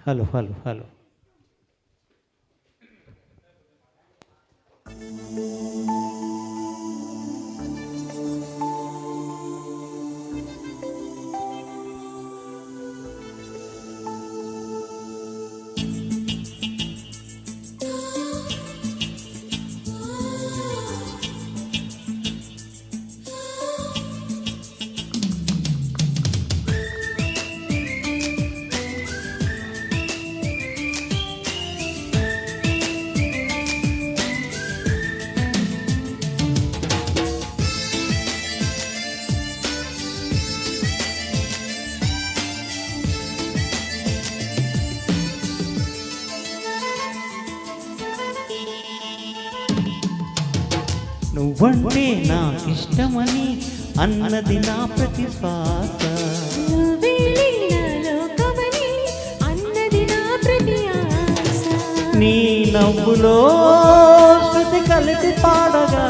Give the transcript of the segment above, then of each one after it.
Hello hello hello. నువ్వంటే నాకిష్టమని అన్నది నా ప్రతి శ్వాస. నీ నవ్వులో శృతి కలిసి పాడగా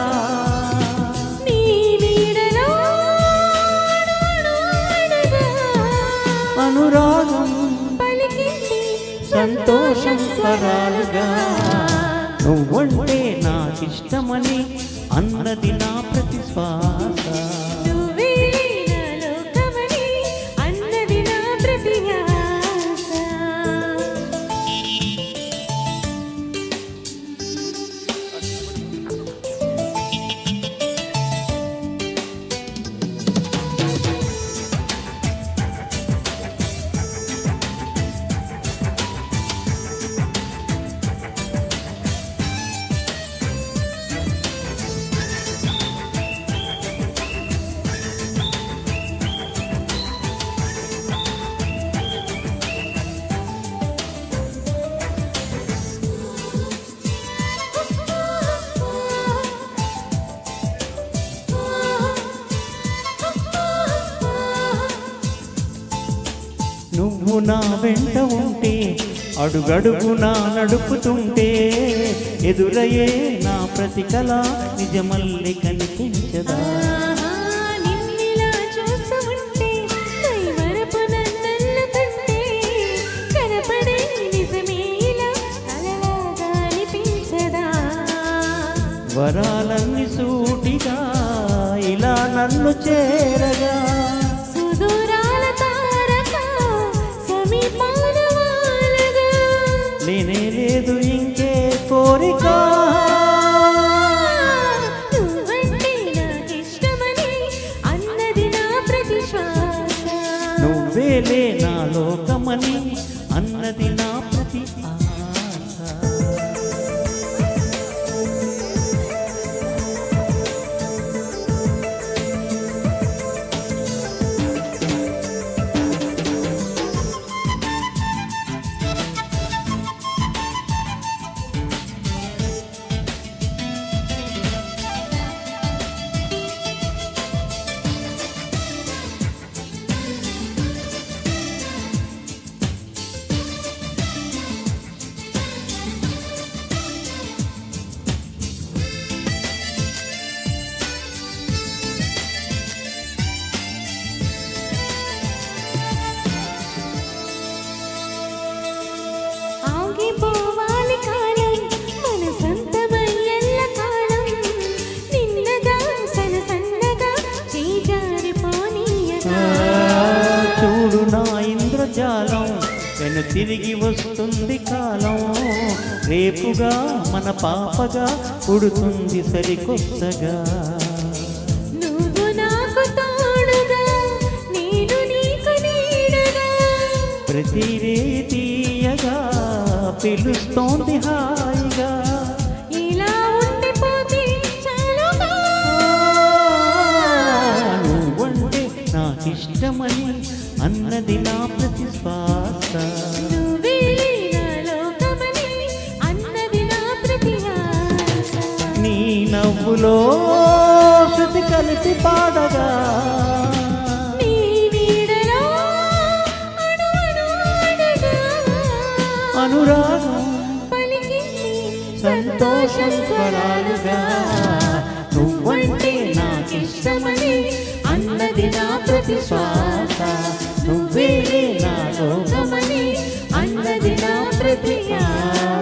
అనురాగం సంతోషం స్వరాలుగా. నువ్వంటే నాకిష్టమని అన్నది నా ప్రతి శ్వాస. నువ్వు నా వెంట ఉంటే అడుగడుగునా నడుపుతుంటే ఎదురయ్యే నా ప్రతి కళ నిజమల్లి కనిపించదా. వరాలన్నీ సూటిగా ఇలా నన్ను చేరగా లేనే లేదు ఇంకే కోరిక. నువ్వేలే నా లోకమని అన్నది నా ప్రతి ఆశ. చూడు నా ఇంద్రజాలం నేను తిరిగి వస్తుంది కాలం. రేపుగా మన పాపగా పుడుతుంది సరికొత్తగా. నువ్వు నాకు తోడుగా నేను నీకు నీడగా ప్రతి రీతియగా పిలుస్తోంది హాయిగా. ఇలా ఉండిపోతే చాలుగా. నువ్వంటే నాకిష్టమని అన్నది నా ప్రతి శ్వాస. నీ నవ్వులో శృతి కలిసి పాడగా అనురాగం సంతోషం స్వరాలుగా. నువ్వంటే నాకిష్టమని అన్నది నా ప్రతి శ్వాస. నువ్వే నా లోకమని అన్నది ఆ